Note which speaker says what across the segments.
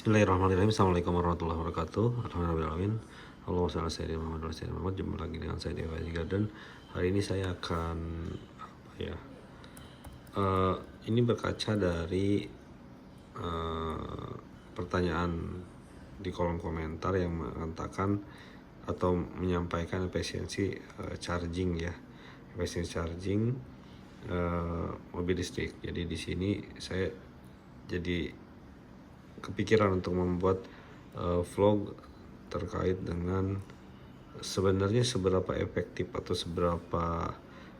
Speaker 1: Bismillahirrahmanirrahim. Assalamualaikum warahmatullahi wabarakatuh. Alhamdulillahirrahmanirrahim. Allahumma shalli ala sayyidina Muhammad wa sayyidina Muhammad. Jumpa lagi dengan saya Dewa Garden. Hari ini saya akan eh, ini berkaca dari pertanyaan di kolom komentar yang mengatakan atau menyampaikan efisiensi charging ya, efisiensi charging mobil listrik. Jadi di sini saya jadi kepikiran untuk membuat vlog terkait dengan sebenarnya seberapa efektif atau seberapa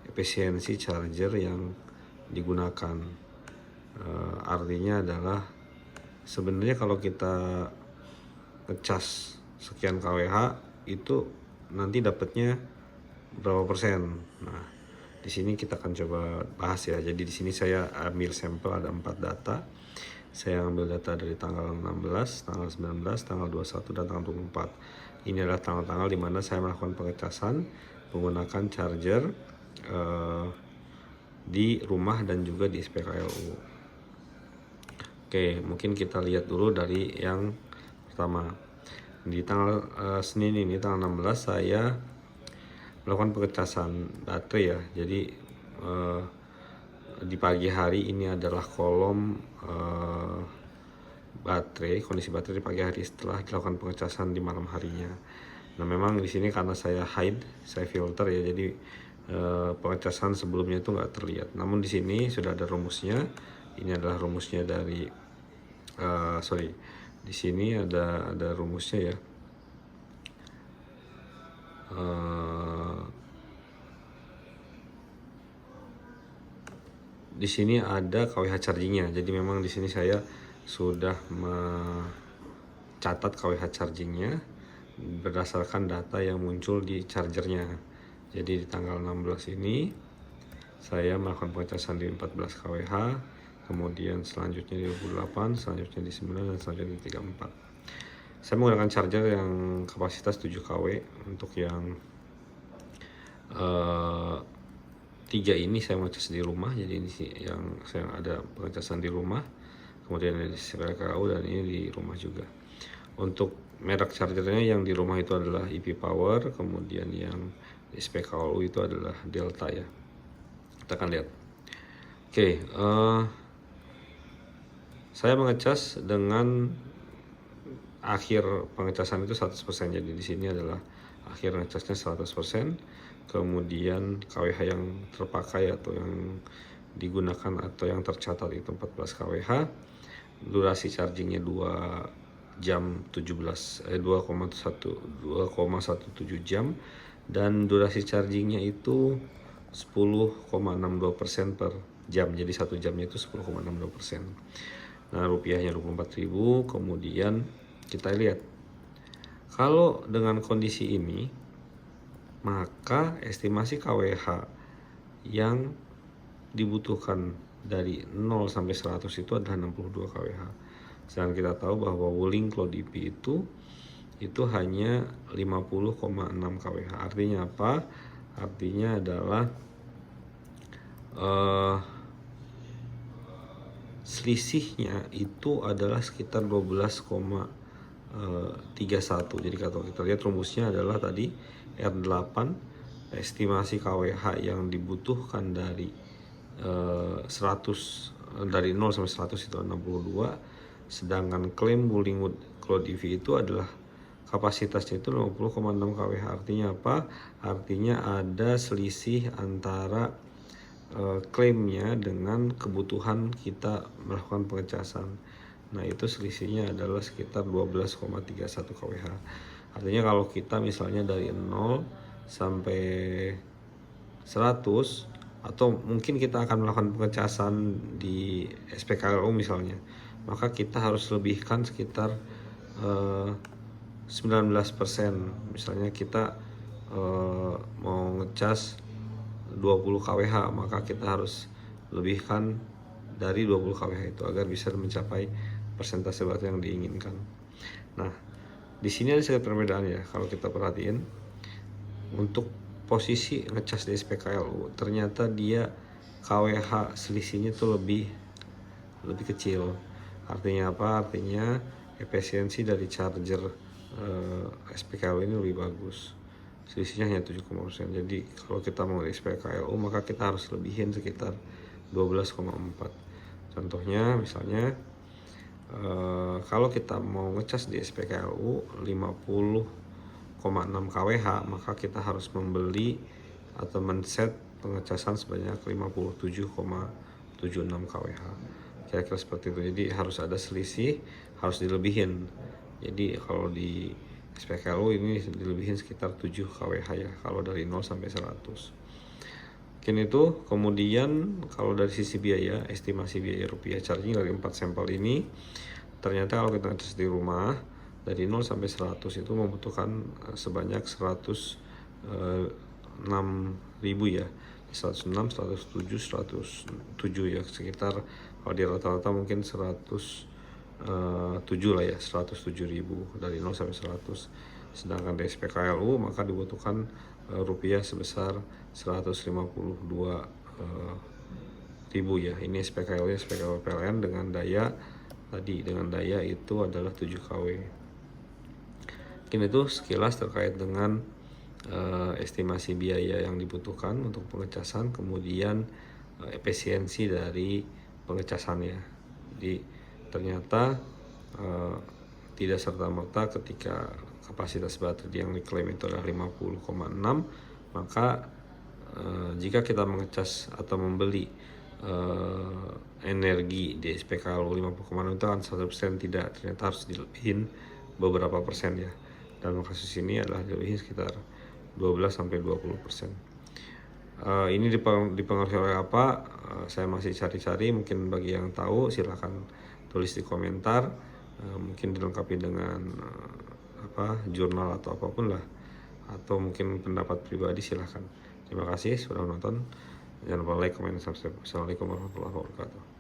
Speaker 1: efisiensi charger yang digunakan. Artinya adalah sebenarnya kalau kita ngecas sekian kWh itu nanti dapatnya berapa persen. Nah, di sini kita akan coba bahas ya. Jadi di sini saya ambil sampel, ada 4 data. Saya ambil data dari tanggal 16, tanggal 19, tanggal 21, dan tanggal 24. Ini adalah tanggal-tanggal di mana saya melakukan pengecasan menggunakan charger di rumah dan juga di SPKLU. Oke, mungkin kita lihat dulu dari yang pertama. Di tanggal Senin ini, tanggal 16, saya melakukan pengecasan baterai ya. Jadi di pagi hari ini adalah kolom baterai, kondisi baterai di pagi hari setelah dilakukan pengecasan di malam harinya. Nah, memang di sini karena saya hide, saya filter ya, jadi pengecasan sebelumnya itu nggak terlihat. Namun di sini sudah ada rumusnya. Ini adalah rumusnya dari di sini ada rumusnya ya. Di sini ada kWh chargingnya. Jadi memang di sini saya sudah mencatat kWh chargingnya berdasarkan data yang muncul di chargernya. Jadi di tanggal 16 ini saya melakukan pengecasan di 14 kWh, kemudian selanjutnya di 28, selanjutnya di 9, dan selanjutnya di 34. Saya menggunakan charger yang kapasitas 7 kW. Untuk yang 3 ini saya mengecas di rumah, jadi ini yang saya ada pengecasan di rumah, kemudian ada di SPKLU, dan ini di rumah juga. Untuk merek chargernya yang di rumah itu adalah EP Power, kemudian yang di SPKLU itu adalah Delta ya. Kita akan lihat. Oke, saya mengecas dengan akhir pengecasan itu 100%. Jadi di sini adalah akhir ngecasnya 100%. Kemudian kWh yang terpakai atau yang digunakan atau yang tercatat itu 14 kWh. Durasi chargingnya 2 jam 2,17 jam, dan durasi chargingnya itu 10,62% per jam. Jadi 1 jamnya itu 10,62%. Nah, rupiahnya 24.000. Kemudian kita lihat kalau dengan kondisi ini, maka estimasi kWh yang dibutuhkan dari 0 sampai 100 itu adalah 62 kWh. Sedangkan kita tahu bahwa Wuling Cloud EP itu hanya 50,6 kWh. Artinya apa? Artinya adalah selisihnya itu adalah sekitar 12,31. Jadi kalau kita lihat rumusnya adalah tadi R8, estimasi kWh yang dibutuhkan dari 100, dari 0 sampai 100 itu 62, sedangkan klaim Wuling Cloud EV itu adalah kapasitasnya itu 50,6 kWh. Artinya apa? Artinya ada selisih antara klaimnya dengan kebutuhan kita melakukan pengecasan. Nah, itu selisihnya adalah sekitar 12,31 kWh. Artinya kalau kita misalnya dari 0 sampai 100, atau mungkin kita akan melakukan pengecasan di SPKLU misalnya, maka kita harus lebihkan sekitar 19%. Misalnya kita mau ngecas 20 kWh, maka kita harus lebihkan dari 20 kWh itu agar bisa mencapai persentase baterai yang diinginkan. Nah, di sini ada sedikit perbedaan ya. Kalau kita perhatiin, untuk posisi ngecas di SPKLU ternyata dia kWh selisihnya tuh lebih kecil. Artinya apa? Artinya efisiensi dari charger SPKLU ini lebih bagus. Selisihnya hanya 7,5%. Jadi kalau kita mau SPKLU maka kita harus lebihin sekitar 12,4. Contohnya misalnya kalau kita mau ngecas di SPKLU 50,6 kWh, maka kita harus membeli atau men-set pengecasan sebanyak 57,76 kWh. Kira-kira seperti itu. Jadi harus ada selisih, harus dilebihin. Jadi kalau di SPKLU ini dilebihin sekitar 7 kWh ya, kalau dari 0 sampai 100. Mungkin itu. Kemudian kalau dari sisi biaya, estimasi biaya rupiah charging dari 4 sampel ini, ternyata kalau kita ngecas di rumah dari 0 sampai 100 itu membutuhkan sebanyak 106.000 ya. 106, 107, 107 ya, sekitar kalau di rata-rata mungkin 107 lah ya, 107.000 dari 0 sampai 100. Sedangkan di SPKLU maka dibutuhkan rupiah sebesar 152.000 ya. Ini SPKLU PLN dengan daya tadi, dengan daya itu adalah 7 kW. Mungkin itu sekilas terkait dengan estimasi biaya yang dibutuhkan untuk pengecasan, kemudian efisiensi dari pengecasannya. Jadi ternyata tidak serta-merta ketika kapasitas baterai yang diklaim itu adalah 50,6, maka jika kita mengecas atau membeli energi di SPKLU 50,6 itu kan 100% tidak, ternyata harus dilebihin beberapa persen ya. Dalam kasus ini adalah dilebihin sekitar 12-20%. Ini dipengaruhi oleh apa? Saya masih cari-cari. Mungkin bagi yang tahu silahkan tulis di komentar. Mungkin dilengkapi dengan jurnal atau apapun lah, atau mungkin pendapat pribadi, silahkan. Terima kasih sudah menonton. Jangan lupa like, comment, subscribe. Assalamualaikum warahmatullahi wabarakatuh.